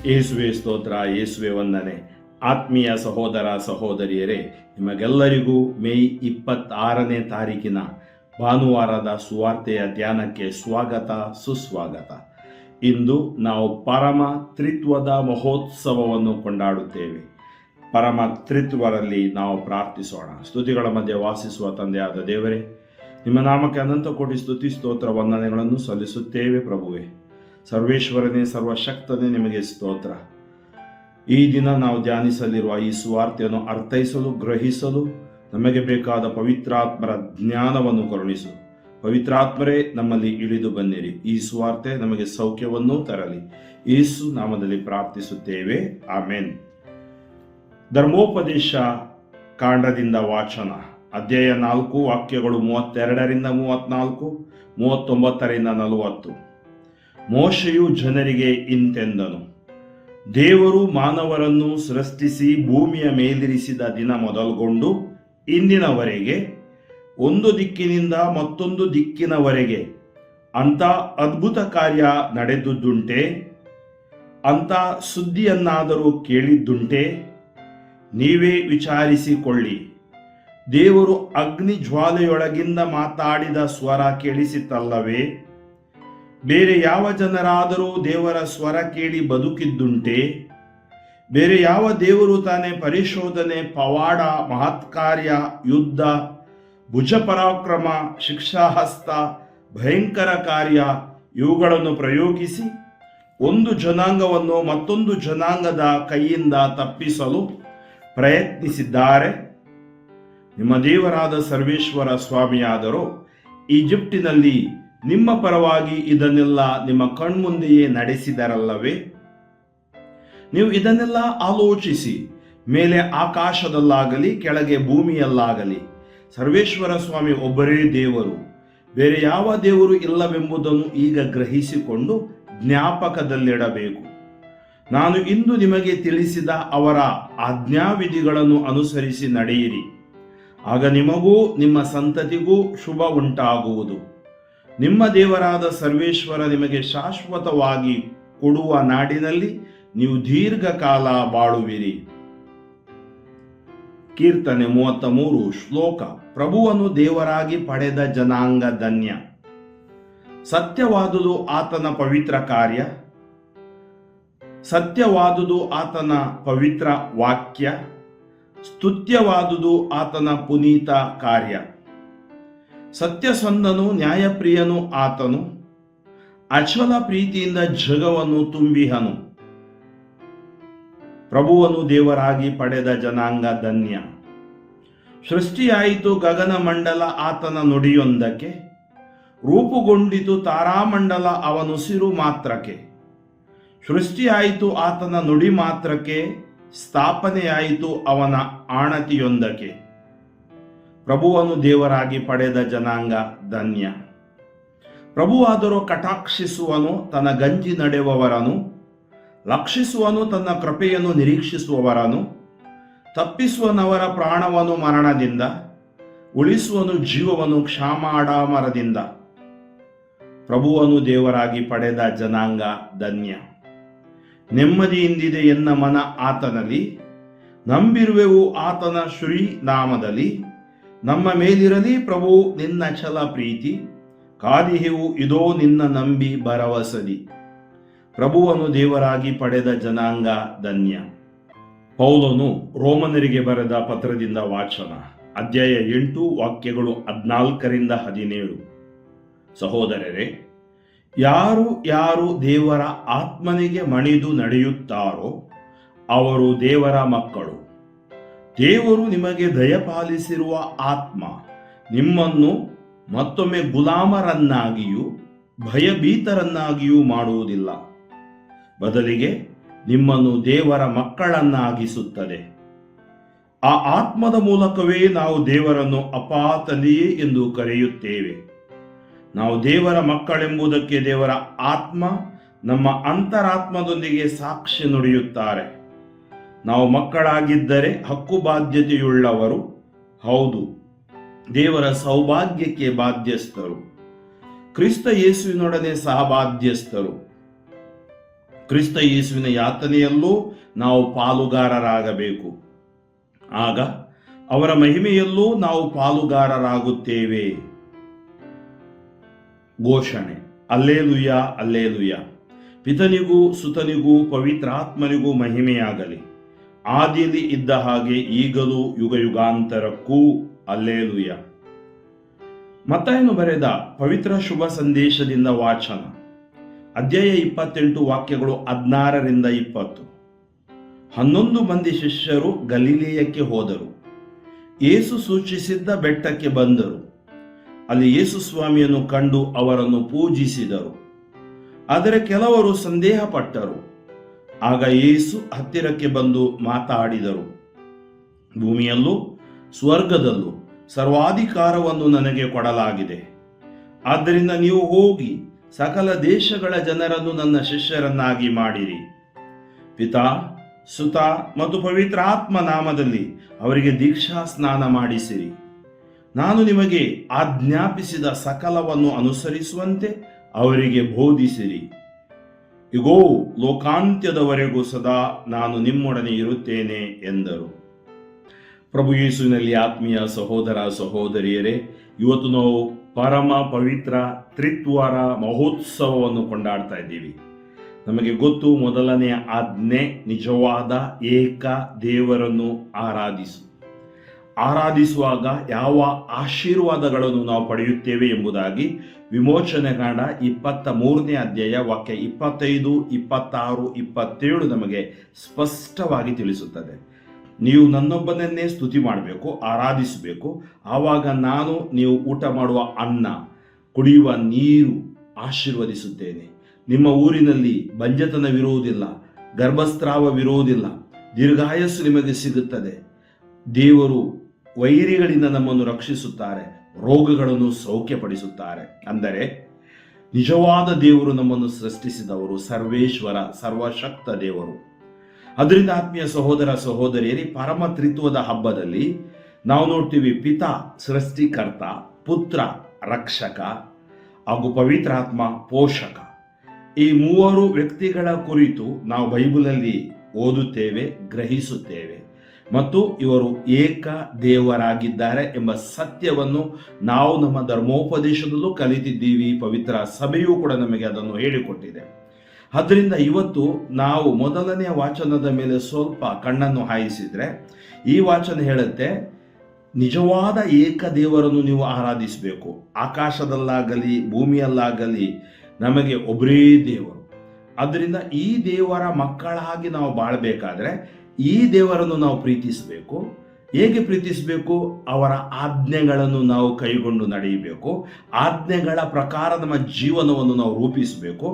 ಯೇಸುವೆ ಸ್ತೋತ್ರ, ಯೇಸುವೆ ವಂದನೆ. ಆತ್ಮೀಯ ಸಹೋದರ ಸಹೋದರಿಯರೇ, ನಿಮಗೆಲ್ಲರಿಗೂ ಮೇ 26ನೇ ತಾರೀಕಿನ ಭಾನುವಾರದ ಸುವಾರ್ತೆಯ ಧ್ಯಾನಕ್ಕೆ ಸ್ವಾಗತ, ಸುಸ್ವಾಗತ. ಇಂದು ನಾವು ಪರಮ ತ್ರಿತ್ವದ ಮಹೋತ್ಸವವನ್ನು ಕೊಂಡಾಡುತ್ತೇವೆ. ಪರಮ ತ್ರಿತ್ವರಲ್ಲಿ ನಾವು ಪ್ರಾರ್ಥಿಸೋಣ. ಸ್ತುತಿಗಳ ಮಧ್ಯೆ ವಾಸಿಸುವ ತಂದೆಯಾದ ದೇವರೇ, ನಿಮ್ಮ ನಾಮಕ್ಕೆ ಅನಂತ ಕೋಟಿ ಸ್ತುತಿ ಸ್ತೋತ್ರ ವಂದನೆಗಳನ್ನು ಸಲ್ಲಿಸುತ್ತೇವೆ. ಪ್ರಭುವೆ ಸರ್ವೇಶ್ವರನೇ, ಸರ್ವಶಕ್ತನೇ, ನಿಮಗೆ ಸ್ತೋತ್ರ. ಈ ದಿನ ನಾವು ಧ್ಯಾನಿಸಲಿರುವ ಈ ಸುವಾರ್ತೆಯನ್ನು ಅರ್ಥೈಸಲು, ಗ್ರಹಿಸಲು ನಮಗೆ ಬೇಕಾದ ಪವಿತ್ರಾತ್ಮರ ಜ್ಞಾನವನ್ನು ಕರುಣಿಸು. ಪವಿತ್ರಾತ್ಮರೇ ನಮ್ಮಲ್ಲಿ ಇಳಿದು ಬನ್ನಿರಿ. ಈ ಸುವಾರ್ತೆ ನಮಗೆ ಸೌಖ್ಯವನ್ನು ತರಲಿ. ಯೇಸು ನಾಮದಲ್ಲಿ ಪ್ರಾರ್ಥಿಸುತ್ತೇವೆ, ಆಮೆನ್. ಧರ್ಮೋಪದೇಶ ಕಾಂಡದಿಂದ ವಾಚನ. ಅಧ್ಯಾಯ 4, ವಾಕ್ಯಗಳು 32ರಿಂದ 34, 39ರಿಂದ 40. ಮೋಶೆಯು ಜನರಿಗೆ ಇಂತೆಂದನು: ದೇವರು ಮಾನವರನ್ನು ಸೃಷ್ಟಿಸಿ ಭೂಮಿಯ ಮೇಲಿರಿಸಿದ ದಿನ ಮೊದಲುಗೊಂಡು ಇಂದಿನವರೆಗೆ ಒಂದು ದಿಕ್ಕಿನಿಂದ ಮತ್ತೊಂದು ದಿಕ್ಕಿನವರೆಗೆ ಅಂಥ ಅದ್ಭುತ ಕಾರ್ಯ ನಡೆದುದುಂಟೆ? ಅಂಥ ಸುದ್ದಿಯನ್ನಾದರೂ ಕೇಳಿದ್ದುಂಟೆ? ನೀವೇ ವಿಚಾರಿಸಿಕೊಳ್ಳಿ. ದೇವರು ಅಗ್ನಿ ಜ್ವಾಲೆಯೊಳಗಿಂದ ಮಾತಾಡಿದ ಸ್ವರ ಕೇಳಿಸಿತಲ್ಲವೇ? ಬೇರೆ ಯಾವ ಜನರಾದರೂ ದೇವರ ಸ್ವರ ಕೇಳಿ ಬದುಕಿದ್ದುಂಟೆ? ಬೇರೆ ಯಾವ ದೇವರು ತಾನೇ ಪರಿಶೋಧನೆ, ಪವಾಡ, ಮಹತ್ಕಾರ್ಯ, ಯುದ್ಧ, ಭುಜಪರಾಕ್ರಮ, ಶಿಕ್ಷಾಹಸ್ತ, ಭಯಂಕರ ಕಾರ್ಯ ಇವುಗಳನ್ನು ಪ್ರಯೋಗಿಸಿ ಒಂದು ಜನಾಂಗವನ್ನು ಮತ್ತೊಂದು ಜನಾಂಗದ ಕೈಯಿಂದ ತಪ್ಪಿಸಲು ಪ್ರಯತ್ನಿಸಿದ್ದಾರೆ? ನಿಮ್ಮ ದೇವರಾದ ಸರ್ವೇಶ್ವರ ಸ್ವಾಮಿಯಾದರೋ ಈಜಿಪ್ಟಿನಲ್ಲಿ ನಿಮ್ಮ ಪರವಾಗಿ ಇದನ್ನೆಲ್ಲ ನಿಮ್ಮ ಕಣ್ಮುಂದೆಯೇ ನಡೆಸಿದರಲ್ಲವೇ? ನೀವು ಇದನ್ನೆಲ್ಲ ಆಲೋಚಿಸಿ. ಮೇಲೆ ಆಕಾಶದಲ್ಲಾಗಲಿ ಕೆಳಗೆ ಭೂಮಿಯಲ್ಲಾಗಲಿ ಸರ್ವೇಶ್ವರ ಸ್ವಾಮಿ ಒಬ್ಬರೇ ದೇವರು, ಬೇರೆ ಯಾವ ದೇವರು ಇಲ್ಲವೆಂಬುದನ್ನು ಈಗ ಗ್ರಹಿಸಿಕೊಂಡು ಜ್ಞಾಪಕದಲ್ಲಿಡಬೇಕು. ನಾನು ಇಂದು ನಿಮಗೆ ತಿಳಿಸಿದ ಅವರ ಆಜ್ಞಾವಿಧಿಗಳನ್ನು ಅನುಸರಿಸಿ ನಡೆಯಿರಿ. ಆಗ ನಿಮಗೂ ನಿಮ್ಮ ಸಂತತಿಗೂ ಶುಭ ಉಂಟಾಗುವುದು. ನಿಮ್ಮ ದೇವರಾದ ಸರ್ವೇಶ್ವರ ನಿಮಗೆ ಶಾಶ್ವತವಾಗಿ ಕೊಡುವ ನಾಡಿನಲ್ಲಿ ನೀವು ದೀರ್ಘಕಾಲ ಬಾಳುವಿರಿ. ಕೀರ್ತನೆ 33 ಶ್ಲೋಕ. ಪ್ರಭುವನ್ನು ದೇವರಾಗಿ ಪಡೆದ ಜನಾಂಗ ಧನ್ಯ. ಸತ್ಯವಾದುದು ಆತನ ಪವಿತ್ರ ಕಾರ್ಯ, ಸತ್ಯವಾದುದು ಆತನ ಪವಿತ್ರ ವಾಕ್ಯ, ಸ್ತುತ್ಯವಾದುದು ಆತನ ಪುನೀತ ಕಾರ್ಯ. ಸತ್ಯಸಂಧನು ನ್ಯಾಯಪ್ರಿಯನು ಆತನು, ಅಚಲ ಪ್ರೀತಿಯಿಂದ ಜಗವನ್ನು ತುಂಬಿಹನು. ಪ್ರಭುವನ್ನು ದೇವರಾಗಿ ಪಡೆದ ಜನಾಂಗ ಧನ್ಯ. ಸೃಷ್ಟಿಯಾಯಿತು ಗಗನಮಂಡಲ ಆತನ ನುಡಿಯೊಂದಕ್ಕೆ, ರೂಪುಗೊಂಡಿತು ತಾರಾಮಂಡಲ ಅವನುಸಿರು ಮಾತ್ರಕ್ಕೆ. ಸೃಷ್ಟಿಯಾಯಿತು ಆತನ ನುಡಿ ಮಾತ್ರಕ್ಕೆ, ಸ್ಥಾಪನೆಯಾಯಿತು ಅವನ ಆಣತಿಯೊಂದಕ್ಕೆ. ಪ್ರಭುವನ್ನು ದೇವರಾಗಿ ಪಡೆದ ಜನಾಂಗ ಧನ್ಯ. ಪ್ರಭುವಾದರೂ ಕಟಾಕ್ಷಿಸುವನು ತನ್ನ ಗಂಜಿ ನಡೆಯುವವರನು, ಲಕ್ಷಿಸುವನು ತನ್ನ ಕೃಪೆಯನ್ನು ನಿರೀಕ್ಷಿಸುವವರನು. ತಪ್ಪಿಸುವನವರ ಪ್ರಾಣವನ್ನು ಮರಣದಿಂದ, ಉಳಿಸುವನು ಜೀವವನ್ನು ಕ್ಷಾಮಾಡಾಮರದಿಂದ. ಪ್ರಭುವನ್ನು ದೇವರಾಗಿ ಪಡೆದ ಜನಾಂಗ ಧನ್ಯ. ನೆಮ್ಮದಿಯಿಂದಿದೆ ಎನ್ನ ಮನ ಆತನಲ್ಲಿ, ನಂಬಿರುವೆವು ಆತನ ಶ್ರೀ ನಾಮದಲ್ಲಿ. ನಮ್ಮ ಮೇಲಿರಲಿ ಪ್ರಭು ನಿನ್ನ ಛಲ ಪ್ರೀತಿ, ಕಾದಿಹೆವು ಇದೋ ನಿನ್ನ ನಂಬಿ ಭರವಸದಿ. ಪ್ರಭುವನ್ನು ದೇವರಾಗಿ ಪಡೆದ ಜನಾಂಗ ಧನ್ಯ. ಪೌಲನು ರೋಮನರಿಗೆ ಬರೆದ ಪತ್ರದಿಂದ ವಾಚನ. ಅಧ್ಯಾಯ 8, ವಾಕ್ಯಗಳು 14ರಿಂದ 17. ಸಹೋದರರೇ, ಯಾರು ದೇವರ ಆತ್ಮನಿಗೆ ಮಣಿದು ನಡೆಯುತ್ತಾರೋ ಅವರು ದೇವರ ಮಕ್ಕಳು. ದೇವರು ನಿಮಗೆ ದಯಪಾಲಿಸಿರುವ ಆತ್ಮ ನಿಮ್ಮನ್ನು ಮತ್ತೊಮ್ಮೆ ಗುಲಾಮರನ್ನಾಗಿಯೂ ಭಯಭೀತರನ್ನಾಗಿಯೂ ಮಾಡುವುದಿಲ್ಲ, ಬದಲಿಗೆ ನಿಮ್ಮನ್ನು ದೇವರ ಮಕ್ಕಳನ್ನಾಗಿಸುತ್ತದೆ. ಆ ಆತ್ಮದ ಮೂಲಕವೇ ನಾವು ದೇವರನ್ನು ಅಪ್ಪಾ, ತಂದೆಯೇ ಎಂದು ಕರೆಯುತ್ತೇವೆ. ನಾವು ದೇವರ ಮಕ್ಕಳೆಂಬುದಕ್ಕೆ ದೇವರ ಆತ್ಮ ನಮ್ಮ ಅಂತರಾತ್ಮದೊಂದಿಗೆ ಸಾಕ್ಷಿ ನುಡಿಯುತ್ತಾರೆ. ನಾವು ಮಕ್ಕಳಾಗಿದ್ದರೆ ಹಕ್ಕು ಬಾಧ್ಯತೆಯುಳ್ಳವರು, ಹೌದು, ದೇವರ ಸೌಭಾಗ್ಯಕ್ಕೆ ಬಾಧ್ಯಸ್ಥರು, ಕ್ರಿಸ್ತ ಯೇಸುವಿನೊಡನೆ ಸಹಬಾಧ್ಯಸ್ಥರು. ಕ್ರಿಸ್ತ ಯೇಸುವಿನ ಯಾತನೆಯಲ್ಲೂ ನಾವು ಪಾಲುಗಾರರಾಗಬೇಕು. ಆಗ ಅವರ ಮಹಿಮೆಯಲ್ಲೂ ನಾವು ಪಾಲುಗಾರರಾಗುತ್ತೇವೆ. ಘೋಷಣೆ: ಅಲ್ಲೇಲುಯ್ಯ, ಅಲ್ಲೇಲುಯ್ಯ. ಪಿತನಿಗೂ ಸುತನಿಗೂ ಪವಿತ್ರಾತ್ಮನಿಗೂ ಮಹಿಮೆಯಾಗಲಿ, ಆದಿಯಲ್ಲಿ ಇದ್ದ ಹಾಗೆ ಈಗಲೂ ಯುಗಯುಗಾಂತರಕ್ಕೂ. ಅಲ್ಲೇಲುಯ್ಯ. ಮತ್ತಾಯನು ಬರೆದ ಪವಿತ್ರ ಶುಭ ಸಂದೇಶದಿಂದ ವಾಚನ. ಅಧ್ಯಾಯ 28, ವಾಕ್ಯಗಳು 16ರಿಂದ 20. 11 ಮಂದಿ ಶಿಷ್ಯರು ಗಲಿಲೇಯಕ್ಕೆ ಹೋದರು. ಯೇಸು ಸೂಚಿಸಿದ್ದ ಬೆಟ್ಟಕ್ಕೆ ಬಂದರು. ಅಲ್ಲಿ ಯೇಸು ಸ್ವಾಮಿಯನ್ನು ಕಂಡು ಅವರನ್ನು ಪೂಜಿಸಿದರು. ಆದರೆ ಕೆಲವರು ಸಂದೇಹ ಪಟ್ಟರು. ಆಗ ಯೇಸು ಹತ್ತಿರಕ್ಕೆ ಬಂದು ಮಾತಾಡಿದರು. ಭೂಮಿಯಲ್ಲೂ ಸ್ವರ್ಗದಲ್ಲೂ ಸರ್ವಾಧಿಕಾರವನ್ನು ನನಗೆ ಕೊಡಲಾಗಿದೆ. ಆದ್ದರಿಂದ ನೀವು ಹೋಗಿ ಸಕಲ ದೇಶಗಳ ಜನರನ್ನು ನನ್ನ ಶಿಷ್ಯರನ್ನಾಗಿ ಮಾಡಿರಿ. ಪಿತಾ, ಸುತ ಮತ್ತು ಪವಿತ್ರ ಆತ್ಮ ನಾಮದಲ್ಲಿ ಅವರಿಗೆ ದೀಕ್ಷಾ ಸ್ನಾನ ಮಾಡಿಸಿರಿ. ನಾನು ನಿಮಗೆ ಆಜ್ಞಾಪಿಸಿದ ಸಕಲವನ್ನು ಅನುಸರಿಸುವಂತೆ ಅವರಿಗೆ ಬೋಧಿಸಿರಿ. ಇಗೋ, ಲೋಕಾಂತ್ಯದವರೆಗೂ ಸದಾ ನಾನು ನಿಮ್ಮೊಡನೆ ಇರುತ್ತೇನೆ ಎಂದರು. ಪ್ರಭು ಯೇಸುವಿನಲ್ಲಿ ಆತ್ಮೀಯ ಸಹೋದರ ಸಹೋದರಿಯರೇ, ಇವತ್ತು ನಾವು ಪರಮ ಪವಿತ್ರ ತ್ರಿತ್ವರ ಮಹೋತ್ಸವವನ್ನು ಕೊಂಡಾಡ್ತಾ ಇದ್ದೀವಿ. ನಮಗೆ ಗೊತ್ತು, ಮೊದಲನೆಯ ಆಜ್ಞೆ ನಿಜವಾದ ಏಕ ದೇವರನ್ನು ಆರಾಧಿಸುವಾಗ ಯಾವ ಆಶೀರ್ವಾದಗಳನ್ನು ನಾವು ಪಡೆಯುತ್ತೇವೆ ಎಂಬುದಾಗಿ ವಿಮೋಚನೆ ಕಾಂಡ 23ನೇ ಅಧ್ಯಾಯ ವಾಕ್ಯ 25, 26, 27 ನಮಗೆ ಸ್ಪಷ್ಟವಾಗಿ ತಿಳಿಸುತ್ತದೆ. ನೀವು ನನ್ನೊಬ್ಬನನ್ನೇ ಸ್ತುತಿ ಮಾಡಬೇಕು, ಆರಾಧಿಸಬೇಕು. ಆವಾಗ ನಾನು ನೀವು ಊಟ ಮಾಡುವ ಅನ್ನ, ಕುಡಿಯುವ ನೀರು ಆಶೀರ್ವದಿಸುತ್ತೇನೆ. ನಿಮ್ಮ ಊರಿನಲ್ಲಿ ಬಂಜತನವಿರುವುದಿಲ್ಲ, ಗರ್ಭಸ್ರಾವವಿರುವುದಿಲ್ಲ, ದೀರ್ಘಾಯಸ್ಸು ನಿಮಗೆ ಸಿಗುತ್ತದೆ. ದೇವರು ವೈರಿಗಳಿಂದ ನಮ್ಮನ್ನು ರಕ್ಷಿಸುತ್ತಾರೆ, ರೋಗಗಳನ್ನು ಸೌಖ್ಯಪಡಿಸುತ್ತಾರೆ. ಅಂದರೆ ನಿಜವಾದ ದೇವರು ನಮ್ಮನ್ನು ಸೃಷ್ಟಿಸಿದವರು, ಸರ್ವೇಶ್ವರ, ಸರ್ವಶಕ್ತ ದೇವರು. ಅದರಿಂದ ಆತ್ಮೀಯ ಸಹೋದರ ಸಹೋದರಿಯರೇ, ಪರಮ ತ್ರಿತ್ವದ ಹಬ್ಬದಲ್ಲಿ ನಾವು ನೋಡ್ತೀವಿ, ಪಿತಾ ಸೃಷ್ಟಿಕರ್ತ, ಪುತ್ರ ರಕ್ಷಕ ಹಾಗೂ ಪವಿತ್ರಾತ್ಮ ಪೋಷಕ. ಈ ಮೂವರು ವ್ಯಕ್ತಿಗಳ ಕುರಿತು ನಾವು ಬೈಬಲಲ್ಲಿ ಓದುತ್ತೇವೆ, ಗ್ರಹಿಸುತ್ತೇವೆ. ಮತ್ತು ಇವರು ಏಕ ದೇವರಾಗಿದ್ದಾರೆ ಎಂಬ ಸತ್ಯವನ್ನು ನಾವು ನಮ್ಮ ಧರ್ಮೋಪದೇಶದಲ್ಲೂ ಕಲಿತಿದ್ದೀವಿ. ಪವಿತ್ರ ಸಭೆಯೂ ಕೂಡ ನಮಗೆ ಅದನ್ನು ಹೇಳಿಕೊಟ್ಟಿದೆ. ಆದ್ದರಿಂದ ಇವತ್ತು ನಾವು ಮೊದಲನೆಯ ವಾಚನದ ಮೇಲೆ ಸ್ವಲ್ಪ ಕಣ್ಣನ್ನು ಹಾಯಿಸಿದ್ರೆ, ಈ ವಾಚನ ಹೇಳುತ್ತೆ, ನಿಜವಾದ ಏಕ ದೇವರನ್ನು ನೀವು ಆರಾಧಿಸಬೇಕು. ಆಕಾಶದಲ್ಲಾಗಲಿ ಭೂಮಿಯಲ್ಲಾಗಲಿ ನಮಗೆ ಒಬ್ಬರೇ ದೇವರು. ಆದ್ದರಿಂದ ಈ ದೇವರ ಮಕ್ಕಳಾಗಿ ನಾವು ಬಾಳಬೇಕಾದ್ರೆ ಈ ದೇವರನ್ನು ನಾವು ಪ್ರೀತಿಸಬೇಕು. ಹೇಗೆ ಪ್ರೀತಿಸಬೇಕು? ಅವರ ಆಜ್ಞೆಗಳನ್ನು ನಾವು ಕೈಗೊಂಡು ನಡೆಯಬೇಕು. ಆಜ್ಞೆಗಳ ಪ್ರಕಾರ ನಮ್ಮ ಜೀವನವನ್ನು ನಾವು ರೂಪಿಸಬೇಕು.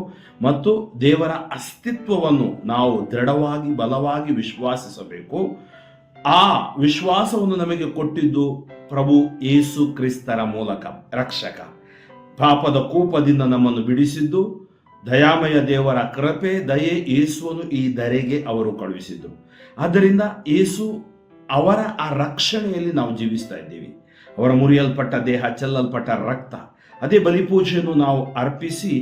ಮತ್ತು ದೇವರ ಅಸ್ತಿತ್ವವನ್ನು ನಾವು ದೃಢವಾಗಿ ಬಲವಾಗಿ ವಿಶ್ವಾಸಿಸಬೇಕು. ಆ ವಿಶ್ವಾಸವನ್ನು ನಮಗೆ ಕೊಟ್ಟಿದ್ದು ಪ್ರಭು ಯೇಸು ಕ್ರಿಸ್ತರ ಮೂಲಕ. ರಕ್ಷಕ, ಪಾಪದ ಕೂಪದಿಂದ ನಮ್ಮನ್ನು ಬಿಡಿಸಿದ್ದು ದಯಾಮಯ ದೇವರ ಕೃಪೆ, ದಯೆ, ಯೇಸುವನ್ನು ಈ ಧರೆಗೆ ಅವರು ಕಳುಹಿಸಿದ್ದು. ಆದ್ದರಿಂದ ಯೇಸು ಅವರ ಆ ರಕ್ಷಣೆಯಲ್ಲಿ ನಾವು ಜೀವಿಸ್ತಾ ಇದ್ದೀವಿ. ಅವರ ಮುರಿಯಲ್ಪಟ್ಟ ದೇಹ, ಚೆಲ್ಲಲ್ಪಟ್ಟ ರಕ್ತ, ಅದೇ ಬಲಿಪೂಜೆಯನ್ನು ನಾವು ಅರ್ಪಿಸಿ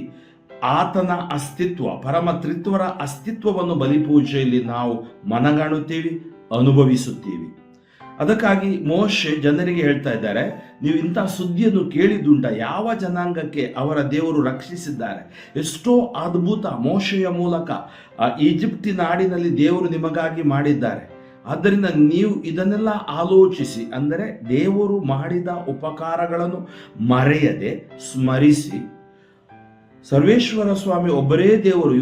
ಆತನ ಅಸ್ತಿತ್ವ, ಪರಮ ತ್ರಿತ್ವರ ಅಸ್ತಿತ್ವವನ್ನು ಬಲಿಪೂಜೆಯಲ್ಲಿ ನಾವು ಮನಗಾಣುತ್ತೀವಿ, ಅನುಭವಿಸುತ್ತೀವಿ. ಅದಕ್ಕಾಗಿ ಮೋಶೆ ಜನರಿಗೆ ಹೇಳ್ತಾ ಇದ್ದಾರೆ, ನೀವು ಇಂತಹ ಸುದ್ದಿಯನ್ನು ಕೇಳಿದ್ದುಂಟ, ಯಾವ ಜನಾಂಗಕ್ಕೆ ಅವರ ದೇವರು ರಕ್ಷಿಸಿದ್ದಾರೆ, ಎಷ್ಟೋ ಅದ್ಭುತ ಮೋಶೆಯ ಮೂಲಕ ಈಜಿಪ್ಟಿನ ನಾಡಿನಲ್ಲಿ ದೇವರು ನಿಮಗಾಗಿ ಮಾಡಿದ್ದಾರೆ. ಆದ್ದರಿಂದ ನೀವು ಇದನ್ನೆಲ್ಲ ಆಲೋಚಿಸಿ, ಅಂದರೆ ದೇವರು ಮಾಡಿದ ಉಪಕಾರಗಳನ್ನು ಮರೆಯದೆ ಸ್ಮರಿಸಿ, ಸರ್ವೇಶ್ವರ ಸ್ವಾಮಿ ಒಬ್ಬರೇ ದೇವರು,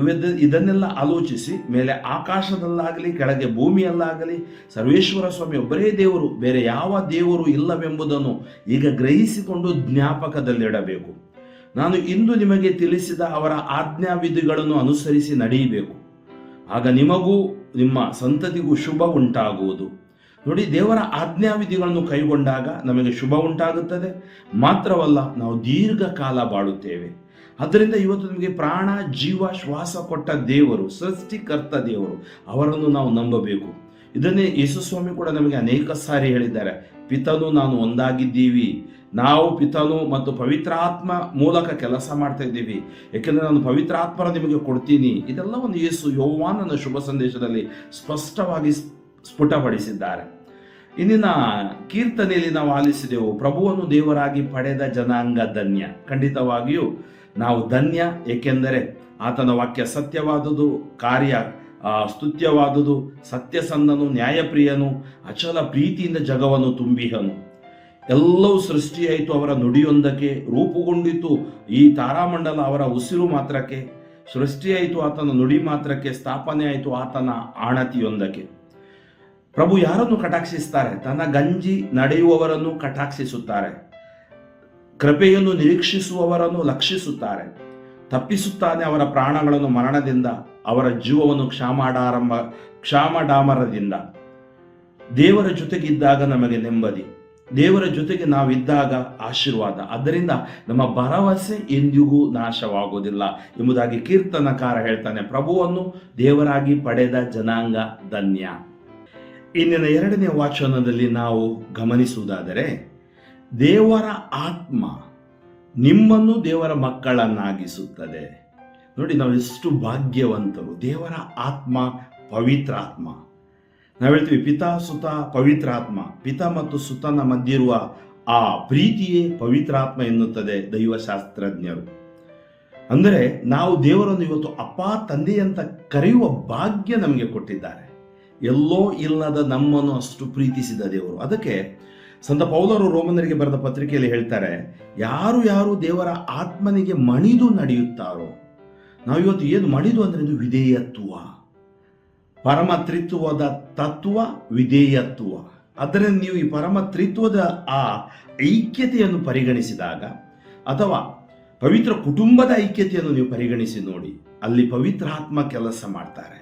ಇದನ್ನೆಲ್ಲ ಆಲೋಚಿಸಿ, ಮೇಲೆ ಆಕಾಶದಲ್ಲಾಗಲಿ ಕೆಳಗೆ ಭೂಮಿಯಲ್ಲಾಗಲಿ ಸರ್ವೇಶ್ವರ ಸ್ವಾಮಿ ಒಬ್ಬರೇ ದೇವರು, ಬೇರೆ ಯಾವ ದೇವರು ಇಲ್ಲವೆಂಬುದನ್ನು ಈಗ ಗ್ರಹಿಸಿಕೊಂಡು ಜ್ಞಾಪಕದಲ್ಲಿಡಬೇಕು. ನಾನು ಇಂದು ನಿಮಗೆ ತಿಳಿಸಿದ ಅವರ ಆಜ್ಞಾವಿಧಿಗಳನ್ನು ಅನುಸರಿಸಿ ನಡೆಯಬೇಕು. ಆಗ ನಿಮಗೂ ನಿಮ್ಮ ಸಂತತಿಗೂ ಶುಭ ಉಂಟಾಗುವುದು. ನೋಡಿ, ದೇವರ ಆಜ್ಞಾವಿಧಿಗಳನ್ನು ಕೈಗೊಂಡಾಗ ನಮಗೆ ಶುಭ ಉಂಟಾಗುತ್ತದೆ. ಮಾತ್ರವಲ್ಲ, ನಾವು ದೀರ್ಘಕಾಲ ಬಾಳುತ್ತೇವೆ. ಆದ್ದರಿಂದ ಇವತ್ತು ನಮಗೆ ಪ್ರಾಣ, ಜೀವ, ಶ್ವಾಸ ಕೊಟ್ಟ ದೇವರು, ಸೃಷ್ಟಿಕರ್ತ ದೇವರು, ಅವರನ್ನು ನಾವು ನಂಬಬೇಕು. ಇದನ್ನೇ ಯೇಸು ಸ್ವಾಮಿ ಕೂಡ ನಮಗೆ ಅನೇಕ ಸಾರಿ ಹೇಳಿದ್ದಾರೆ. ಪಿತನು ನಾನು ಒಂದಾಗಿದ್ದೀವಿ. ನಾವು ಪಿತನು ಮತ್ತು ಪವಿತ್ರಾತ್ಮ ಮೂಲಕ ಕೆಲಸ ಮಾಡ್ತಾ ಇದ್ದೀವಿ, ಏಕೆಂದರೆ ನಾನು ಪವಿತ್ರಾತ್ಮರ ನಿಮಗೆ ಕೊಡ್ತೀನಿ. ಇದೆಲ್ಲವನ್ನು ಯೇಸು ಯೋಹಾನನ ಶುಭ ಸಂದೇಶದಲ್ಲಿ ಸ್ಪಷ್ಟವಾಗಿ ಸ್ಫುಟಪಡಿಸಿದ್ದಾರೆ. ಇಂದಿನ ಕೀರ್ತನೆಯಲ್ಲಿ ನಾವು ಆಲಿಸಿದೆವು, ಪ್ರಭುವನ್ನು ದೇವರಾಗಿ ಪಡೆದ ಜನಾಂಗ ಧನ್ಯ. ಖಂಡಿತವಾಗಿಯೂ ನಾವು ಧನ್ಯ, ಏಕೆಂದರೆ ಆತನ ವಾಕ್ಯ ಸತ್ಯವಾದುದು, ಕಾರ್ಯ ಸ್ತುತ್ಯವಾದುದು, ಸತ್ಯಸಂಧನು, ನ್ಯಾಯಪ್ರಿಯನು, ಅಚಲ ಪ್ರೀತಿಯಿಂದ ಜಗವನ್ನು ತುಂಬಿಹನು. ಎಲ್ಲವೂ ಸೃಷ್ಟಿಯಾಯಿತು ಅವರ ನುಡಿಯೊಂದಕ್ಕೆ, ರೂಪುಗೊಂಡಿತು ಈ ತಾರಾಮಂಡಲ ಅವರ ಉಸಿರು ಮಾತ್ರಕ್ಕೆ, ಸೃಷ್ಟಿಯಾಯಿತು ಆತನ ನುಡಿ ಮಾತ್ರಕ್ಕೆ, ಸ್ಥಾಪನೆ ಆಯಿತು ಆತನ ಆಣತಿಯೊಂದಕ್ಕೆ. ಪ್ರಭು ಯಾರನ್ನು ಕಟಾಕ್ಷಿಸ್ತಾರೆ? ತನ್ನ ಗಂಜಿ ನಡೆಯುವವರನ್ನು ಕಟಾಕ್ಷಿಸುತ್ತಾರೆ, ಕೃಪೆಯನ್ನು ನಿರೀಕ್ಷಿಸುವವರನ್ನು ಲಕ್ಷಿಸುತ್ತಾರೆ. ತಪ್ಪಿಸುತ್ತಾನೆ ಅವರ ಪ್ರಾಣಗಳನ್ನು ಮರಣದಿಂದ, ಅವರ ಜೀವವನ್ನು ಕ್ಷಾಮಡಾಮರದಿಂದ. ದೇವರ ಜೊತೆಗಿದ್ದಾಗ ನಮಗೆ ನೆಮ್ಮದಿ, ದೇವರ ಜೊತೆಗೆ ನಾವಿದ್ದಾಗ ಆಶೀರ್ವಾದ. ಆದ್ದರಿಂದ ನಮ್ಮ ಭರವಸೆ ಎಂದಿಗೂ ನಾಶವಾಗುವುದಿಲ್ಲ ಎಂಬುದಾಗಿ ಕೀರ್ತನಕಾರ ಹೇಳ್ತಾನೆ. ಪ್ರಭುವನ್ನು ದೇವರಾಗಿ ಪಡೆದ ಜನಾಂಗ ಧನ್ಯ. ಇಂದಿನ 2ನೇ ವಾಚನದಲ್ಲಿ ನಾವು ಗಮನಿಸುವುದಾದರೆ, ದೇವರ ಆತ್ಮ ನಿಮ್ಮನ್ನು ದೇವರ ಮಕ್ಕಳನ್ನಾಗಿಸುತ್ತದೆ. ನೋಡಿ, ನಾವು ಎಷ್ಟು ಭಾಗ್ಯವಂತರು. ದೇವರ ಆತ್ಮ ಪವಿತ್ರಾತ್ಮ. ನಾವು ಹೇಳ್ತೀವಿ ಪಿತ ಸುತ ಪವಿತ್ರಾತ್ಮ. ಪಿತ ಮತ್ತು ಸುತನ ಮಧ್ಯೆ ಇರುವ ಆ ಪ್ರೀತಿಯೇ ಪವಿತ್ರಾತ್ಮ ಎನ್ನುತ್ತದೆ ದೈವಶಾಸ್ತ್ರಜ್ಞರು. ಅಂದರೆ ನಾವು ದೇವರನ್ನು ಇವತ್ತು ಅಪ್ಪ ತಂದೆ ಅಂತ ಕರೆಯುವ ಭಾಗ್ಯ ನಮಗೆ ಕೊಟ್ಟಿದ್ದಾರೆ. ಎಲ್ಲೋ ಇಲ್ಲದ ನಮ್ಮನ್ನು ಅಷ್ಟು ಪ್ರೀತಿಸಿದ ದೇವರು. ಅದಕ್ಕೆ ಸಂತ ಪೌಲರು ರೋಮನರಿಗೆ ಬರೆದ ಪತ್ರಿಕೆಯಲ್ಲಿ ಹೇಳ್ತಾರೆ, ಯಾರು ಯಾರು ದೇವರ ಆತ್ಮನಿಗೆ ಮಣಿದು ನಡೆಯುತ್ತಾರೋ. ನಾವು ಇವತ್ತು ಏನು ಮಣಿದು ಅಂದ್ರೆ ಇದು ವಿಧೇಯತ್ವ, ಪರಮ ತ್ರಿತ್ವದ ತತ್ವ ವಿಧೇಯತ್ವ. ಅದರಿಂದ ನೀವು ಈ ಪರಮ ತ್ರಿತ್ವದ ಆ ಐಕ್ಯತೆಯನ್ನು ಪರಿಗಣಿಸಿದಾಗ, ಅಥವಾ ಪವಿತ್ರ ಕುಟುಂಬದ ಐಕ್ಯತೆಯನ್ನು ನೀವು ಪರಿಗಣಿಸಿ ನೋಡಿ, ಅಲ್ಲಿ ಪವಿತ್ರಾತ್ಮ ಕೆಲಸ ಮಾಡ್ತಾರೆ.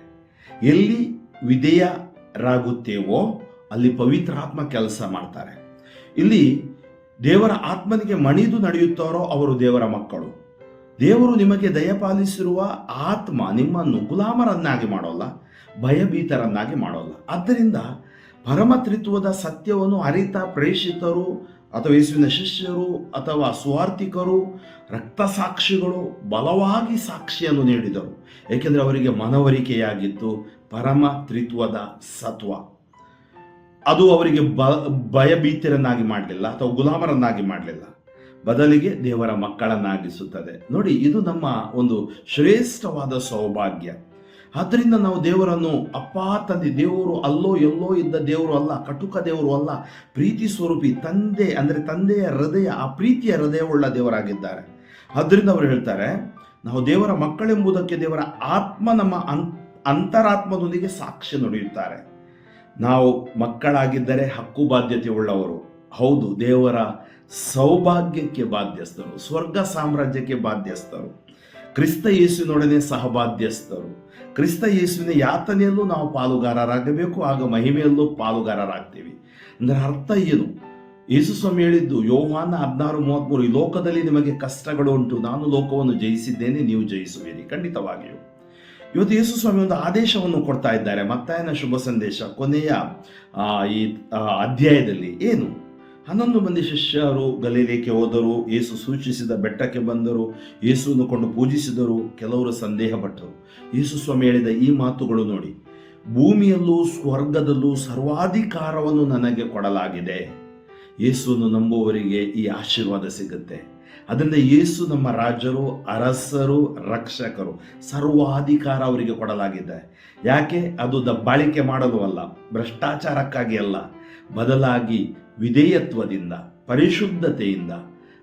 ಎಲ್ಲಿ ವಿಧೇಯರಾಗುತ್ತೇವೋ ಅಲ್ಲಿ ಪವಿತ್ರಾತ್ಮ ಕೆಲಸ ಮಾಡ್ತಾರೆ. ಇಲ್ಲಿ ದೇವರ ಆತ್ಮನಿಗೆ ಮಣಿದು ನಡೆಯುತ್ತಾರೋ ಅವರು ದೇವರ ಮಕ್ಕಳು. ದೇವರು ನಿಮಗೆ ದಯಪಾಲಿಸಿರುವ ಆತ್ಮ ನಿಮ್ಮನ್ನು ಗುಲಾಮರನ್ನಾಗಿ ಮಾಡೋಲ್ಲ, ಭಯಭೀತರನ್ನಾಗಿ ಮಾಡೋಲ್ಲ. ಆದ್ದರಿಂದ ಪರಮತ್ರಿತ್ವದ ಸತ್ಯವನ್ನು ಅರಿತ ಪ್ರೇಷಿತರು ಅಥವಾ ಯೇಸುವಿನ ಶಿಷ್ಯರು ಅಥವಾ ಸ್ವಾರ್ಥಿಕರು, ರಕ್ತಸಾಕ್ಷಿಗಳು ಬಲವಾಗಿ ಸಾಕ್ಷಿಯನ್ನು ನೀಡಿದರು. ಏಕೆಂದರೆ ಅವರಿಗೆ ಮನವರಿಕೆಯಾಗಿತ್ತು ಪರಮ ತ್ರಿತ್ವದ ಸತ್ವ. ಅದು ಅವರಿಗೆ ಭಯಭೀತರನ್ನಾಗಿ ಮಾಡಲಿಲ್ಲ ಅಥವಾ ಗುಲಾಮರನ್ನಾಗಿ ಮಾಡಲಿಲ್ಲ, ಬದಲಿಗೆ ದೇವರ ಮಕ್ಕಳನ್ನಾಗಿಸುತ್ತದೆ. ನೋಡಿ, ಇದು ನಮ್ಮ ಒಂದು ಶ್ರೇಷ್ಠವಾದ ಸೌಭಾಗ್ಯ. ಆದ್ದರಿಂದ ನಾವು ದೇವರನ್ನು ಅಪ್ಪ ತಂದೆ, ದೇವರು ಅಲ್ಲೋ ಎಲ್ಲೋ ಇದ್ದ ದೇವರು ಅಲ್ಲ, ಕಟುಕ ದೇವರು ಅಲ್ಲ, ಪ್ರೀತಿ ಸ್ವರೂಪಿ ತಂದೆ, ಅಂದರೆ ತಂದೆಯ ಹೃದಯ, ಆ ಪ್ರೀತಿಯ ಹೃದಯವುಳ್ಳ ದೇವರಾಗಿದ್ದಾರೆ. ಆದ್ದರಿಂದ ಅವರು ಹೇಳ್ತಾರೆ, ನಾವು ದೇವರ ಮಕ್ಕಳೆಂಬುದಕ್ಕೆ ದೇವರ ಆತ್ಮ ನಮ್ಮ ಅಂತರಾತ್ಮದೊಂದಿಗೆ ಸಾಕ್ಷ್ಯ ನುಡಿಯುತ್ತಾರೆ. ನಾವು ಮಕ್ಕಳಾಗಿದ್ದರೆ ಹಕ್ಕು ಬಾಧ್ಯತೆ ಉಳ್ಳವರು. ಹೌದು, ದೇವರ ಸೌಭಾಗ್ಯಕ್ಕೆ ಬಾಧ್ಯಸ್ಥರು, ಸ್ವರ್ಗ ಸಾಮ್ರಾಜ್ಯಕ್ಕೆ ಬಾಧ್ಯಸ್ಥರು, ಕ್ರಿಸ್ತ ಯೇಸುವಿನೊಡನೆ ಸಹಬಾಧ್ಯಸ್ಥರು. ಕ್ರಿಸ್ತ ಯೇಸುವಿನ ಯಾತನೆಯಲ್ಲೂ ನಾವು ಪಾಲುಗಾರರಾಗಬೇಕು, ಆಗ ಮಹಿಮೆಯಲ್ಲೂ ಪಾಲುಗಾರರಾಗ್ತೀವಿ. ಅಂದರೆ ಅರ್ಥ ಏನು? ಯೇಸು ಸ್ವಾಮಿ ಹೇಳಿದ್ದು ಯೋಹಾನ 16:33, ಈ ಲೋಕದಲ್ಲಿ ನಿಮಗೆ ಕಷ್ಟಗಳು ಉಂಟು, ನಾನು ಲೋಕವನ್ನು ಜಯಿಸಿದ್ದೇನೆ, ನೀವು ಜಯಿಸುವಿರಿ. ಖಂಡಿತವಾಗಿಯೂ ಇವತ್ತು ಯೇಸು ಸ್ವಾಮಿ ಒಂದು ಆದೇಶವನ್ನು ಕೊಡ್ತಾ ಇದ್ದಾರೆ. ಮತ್ತಾಯನ ಶುಭ ಸಂದೇಶ ಕೊನೆಯ ಈ ಅಧ್ಯಾಯದಲ್ಲಿ ಏನು? 11 ಮಂದಿ ಶಿಷ್ಯರು ಗಲಿಲೇಯಕ್ಕೆ ಹೋದರು, ಯೇಸು ಸೂಚಿಸಿದ ಬೆಟ್ಟಕ್ಕೆ ಬಂದರು, ಯೇಸುವನ್ನು ಕೊಂಡು ಪೂಜಿಸಿದರು. ಕೆಲವರು ಸಂದೇಹ ಪಟ್ಟರು. ಯೇಸು ಸ್ವಾಮಿ ಹೇಳಿದ ಈ ಮಾತುಗಳು ನೋಡಿ, ಭೂಮಿಯಲ್ಲೂ ಸ್ವರ್ಗದಲ್ಲೂ ಸರ್ವಾಧಿಕಾರವನ್ನು ನನಗೆ ಕೊಡಲಾಗಿದೆ. ಯೇಸುವನ್ನು ನಂಬುವವರಿಗೆ ಈ ಆಶೀರ್ವಾದ ಸಿಗುತ್ತೆ. ಅದರಿಂದ ಯೇಸು ನಮ್ಮ ರಾಜರು, ಅರಸರು, ರಕ್ಷಕರು. ಸರ್ವಾಧಿಕಾರ ಅವರಿಗೆ ಕೊಡಲಾಗಿದೆ. ಯಾಕೆ? ಅದು ದಬ್ಬಾಳಿಕೆ ಮಾಡಲು ಅಲ್ಲ, ಭ್ರಷ್ಟಾಚಾರಕ್ಕಾಗಿ ಅಲ್ಲ, ಬದಲಾಗಿ ವಿಧೇಯತ್ವದಿಂದ, ಪರಿಶುದ್ಧತೆಯಿಂದ,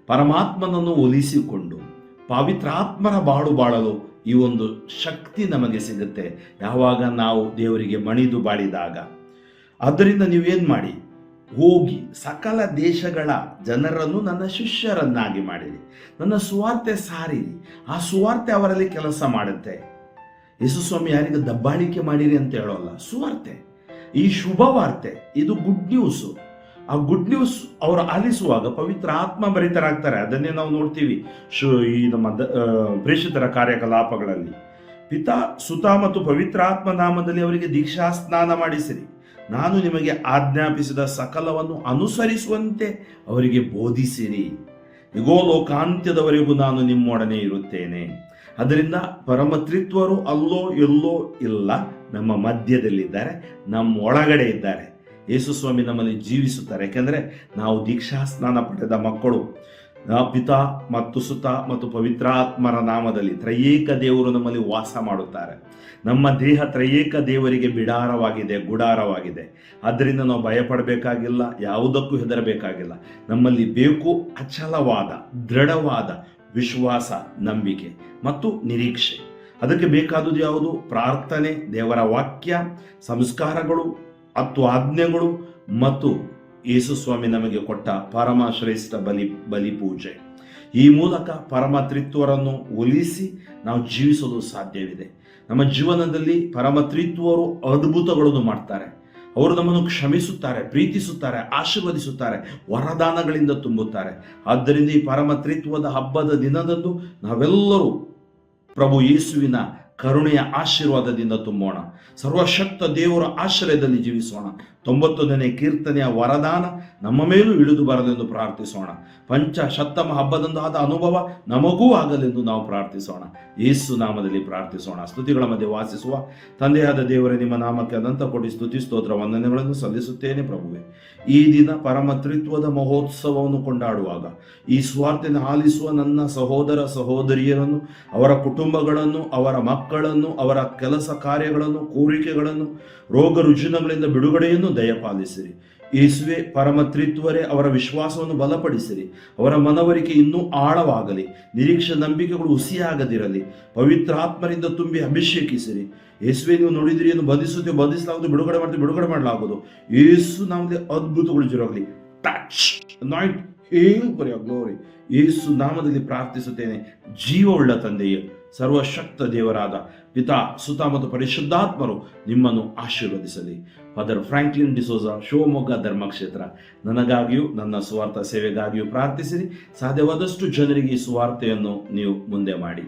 ಪರಮಾತ್ಮನನ್ನು ಒಲಿಸಿಕೊಂಡು ಪವಿತ್ರಾತ್ಮರ ಬಾಳಲು ಈ ಒಂದು ಶಕ್ತಿ ನಮಗೆ ಸಿಗುತ್ತೆ ಯಾವಾಗ ನಾವು ದೇವರಿಗೆ ಮಣಿದು ಬಾಳಿದಾಗ. ಆದ್ದರಿಂದ ನೀವೇನು ಮಾಡಿ, ಹೋಗಿ ಸಕಲ ದೇಶಗಳ ಜನರನ್ನು ನನ್ನ ಶಿಷ್ಯರನ್ನಾಗಿ ಮಾಡಿರಿ, ನನ್ನ ಸುವಾರ್ತೆ ಸಾರಿರಿ. ಆ ಸುವಾರ್ತೆ ಅವರಲ್ಲಿ ಕೆಲಸ ಮಾಡುತ್ತೆ. ಯೇಸು ಸ್ವಾಮಿ ಯಾರಿಗೆ ದಬ್ಬಾಳಿಕೆ ಮಾಡಿರಿ ಅಂತ ಹೇಳೋಲ್ಲ, ಸುವಾರ್ತೆ, ಈ ಶುಭ ವಾರ್ತೆ, ಇದು ಗುಡ್ ನ್ಯೂಸು. ಆ ಗುಡ್ ನ್ಯೂಸ್ ಅವರು ಆಲಿಸುವಾಗ ಪವಿತ್ರ ಆತ್ಮ ಭರಿತರಾಗ್ತಾರೆ. ಅದನ್ನೇ ನಾವು ನೋಡ್ತೀವಿ ಈ ನಮ್ಮ ಪ್ರೇಷಿತರ ಕಾರ್ಯಕಲಾಪಗಳಲ್ಲಿ. ಪಿತಾ, ಸುತ ಮತ್ತು ಪವಿತ್ರಾತ್ಮ ನಾಮದಲ್ಲಿ ಅವರಿಗೆ ದೀಕ್ಷಾ ಸ್ನಾನ ಮಾಡಿಸಿರಿ. ನಾನು ನಿಮಗೆ ಆಜ್ಞಾಪಿಸಿದ ಸಕಲವನ್ನು ಅನುಸರಿಸುವಂತೆ ಅವರಿಗೆ ಬೋಧಿಸಿರಿ. ಇಗೋ, ಲೋಕಾಂತ್ಯದವರೆಗೂ ನಾನು ನಿಮ್ಮೊಡನೆ ಇರುತ್ತೇನೆ. ಅದರಿಂದ ಪರಮತ್ರಿತ್ವರು ಅಲ್ಲೋ ಎಲ್ಲೋ ಇಲ್ಲ, ನಮ್ಮ ಮಧ್ಯದಲ್ಲಿದ್ದಾರೆ, ನಮ್ಮ ಒಳಗಡೆ ಇದ್ದಾರೆ. ಯೇಸು ಸ್ವಾಮಿ ನಮ್ಮಲ್ಲಿ ಜೀವಿಸುತ್ತಾರೆ. ಯಾಕೆಂದರೆ ನಾವು ದೀಕ್ಷಾ ಸ್ನಾನ ಪಡೆದ ಮಕ್ಕಳು. ಪಿತಾ ಮತ್ತು ಸುತ ಮತ್ತು ಪವಿತ್ರಾತ್ಮರ ನಾಮದಲ್ಲಿ ತ್ರಯೇಕ ದೇವರು ನಮ್ಮಲ್ಲಿ ವಾಸ ಮಾಡುತ್ತಾರೆ. ನಮ್ಮ ದೇಹ ತ್ರಯೇಕ ದೇವರಿಗೆ ಬಿಡಾರವಾಗಿದೆ, ಗುಡಾರವಾಗಿದೆ. ಆದ್ದರಿಂದ ನಾವು ಭಯಪಡಬೇಕಾಗಿಲ್ಲ, ಯಾವುದಕ್ಕೂ ಹೆದರಬೇಕಾಗಿಲ್ಲ. ನಮ್ಮಲ್ಲಿ ಬೇಕು ಅಚಲವಾದ, ದೃಢವಾದ ವಿಶ್ವಾಸ, ನಂಬಿಕೆ ಮತ್ತು ನಿರೀಕ್ಷೆ. ಅದಕ್ಕೆ ಬೇಕಾದುದು ಯಾವುದು? ಪ್ರಾರ್ಥನೆ, ದೇವರ ವಾಕ್ಯ, ಸಂಸ್ಕಾರಗಳು, 10 ಆಜ್ಞೆಗಳು ಮತ್ತು ಯೇಸು ಸ್ವಾಮಿ ನಮಗೆ ಕೊಟ್ಟ ಪರಮ ಶ್ರೇಷ್ಠ ಬಲಿ ಪೂಜೆ. ಈ ಮೂಲಕ ಪರಮ ತ್ರಿತ್ವರನ್ನು ಒಲಿಸಿ ನಾವು ಜೀವಿಸಲು ಸಾಧ್ಯವಿದೆ. ನಮ್ಮ ಜೀವನದಲ್ಲಿ ಪರಮ ತ್ರಿತ್ವರು ಅದ್ಭುತಗಳನ್ನು ಮಾಡ್ತಾರೆ. ಅವರು ನಮ್ಮನ್ನು ಕ್ಷಮಿಸುತ್ತಾರೆ, ಪ್ರೀತಿಸುತ್ತಾರೆ, ಆಶೀರ್ವದಿಸುತ್ತಾರೆ, ವರದಾನಗಳಿಂದ ತುಂಬುತ್ತಾರೆ. ಆದ್ದರಿಂದ ಈ ಪರಮ ತ್ರಿತ್ವದ ಹಬ್ಬದ ದಿನದಂದು ನಾವೆಲ್ಲರೂ ಪ್ರಭು ಯೇಸುವಿನ ಕರುಣೆಯ ಆಶೀರ್ವಾದದಿಂದ ತುಂಬೋಣ. ಸರ್ವಶಕ್ತ ದೇವರ ಆಶ್ರಯದಲ್ಲಿ ಜೀವಿಸೋಣ. 91ನೇ ಕೀರ್ತನೆಯ ವರದಾನ ನಮ್ಮ ಮೇಲೂ ಇಳಿದು ಬರಲೆಂದು ಪ್ರಾರ್ಥಿಸೋಣ. ಪಂಚಶತ್ತಮ ಹಬ್ಬದಂದು ಆದ ಅನುಭವ ನಮಗೂ ಆಗಲೆಂದು ನಾವು ಪ್ರಾರ್ಥಿಸೋಣ. ಯೇಸು ನಾಮದಲ್ಲಿ ಪ್ರಾರ್ಥಿಸೋಣ. ಸ್ತುತಿಗಳ ಮಧ್ಯೆ ವಾಸಿಸುವ ತಂದೆಯಾದ ದೇವರೇ, ನಿಮ್ಮ ನಾಮಕ್ಕೆ ಅನಂತ ಕೋಟಿ ಸ್ತುತಿ ಸ್ತೋತ್ರ ವಂದನೆಗಳನ್ನು ಸಲ್ಲಿಸುತ್ತೇನೆ. ಪ್ರಭುವೆ, ಈ ದಿನ ಪರಮತ್ರಿತ್ವದ ಮಹೋತ್ಸವವನ್ನು ಕೊಂಡಾಡುವಾಗ ಈ ಸ್ವಾರ್ಥನ ಆಲಿಸುವ ನನ್ನ ಸಹೋದರ ಸಹೋದರಿಯರನ್ನು, ಅವರ ಕುಟುಂಬಗಳನ್ನು, ಅವರ ಮಕ್ಕಳನ್ನು, ಅವರ ಕೆಲಸ ಕಾರ್ಯಗಳನ್ನು, ಕೋರಿಕೆಗಳನ್ನು, ರೋಗ ರುಜಿನಗಳಿಂದ ಬಿಡುಗಡೆಯನ್ನು ದಯಪಾಲಿಸಿರಿ. ಯೇಸುವೆ, ಪರಮತ್ರಿತ್ವರೇ, ಅವರ ವಿಶ್ವಾಸವನ್ನು ಬಲಪಡಿಸಿರಿ. ಅವರ ಮನವರಿಕೆ ಇನ್ನೂ ಆಳವಾಗಲಿ, ನಿರೀಕ್ಷೆ ನಂಬಿಕೆಗಳು ಹುಸಿಯಾಗದಿರಲಿ. ಪವಿತ್ರಾತ್ಮರಿಂದ ತುಂಬಿ ಅಭಿಷೇಕಿಸಿರಿ. ಯೇಸುವೆ, ನೀವು ನೋಡಿದ್ರಿ, ಏನು ಬಂಧಿಸಲಾಗುವುದು, ಬಿಡುಗಡೆ ಮಾಡಲಾಗುವುದು. ಯೇಸು ನಾಮದಲ್ಲಿ ಅದ್ಭುತಗಳು ಜರುಗಲಿ. Touch, anoint, heal for your glory. Yesu ನಾಮದಲ್ಲಿ ಪ್ರಾರ್ಥಿಸುತ್ತೇನೆ. ಜೀವವುಳ್ಳ ತಂದೆಯೇ, ಸರ್ವಶಕ್ತ ದೇವರಾದ ಪಿತಾ, ಸುತ ಮತ್ತು ಪರಿಶುದ್ಧಾತ್ಮರು ನಿಮ್ಮನ್ನು ಆಶೀರ್ವದಿಸಲಿ. ಫಾದರ್ ಫ್ರಾಂಕ್ಲಿನ್ ಡಿಸೋಜಾ, ಶಿವಮೊಗ್ಗ ಧರ್ಮಕ್ಷೇತ್ರ, ನನಗಾಗಿಯೂ ನನ್ನ ಸುವಾರ್ಥ ಸೇವೆಗಾಗಿಯೂ ಪ್ರಾರ್ಥಿಸಿರಿ. ಸಾಧ್ಯವಾದಷ್ಟು ಜನರಿಗೆ ಈ ಸುವಾರ್ತೆಯನ್ನು ನೀವು ಮುಂದೆ ಮಾಡಿ.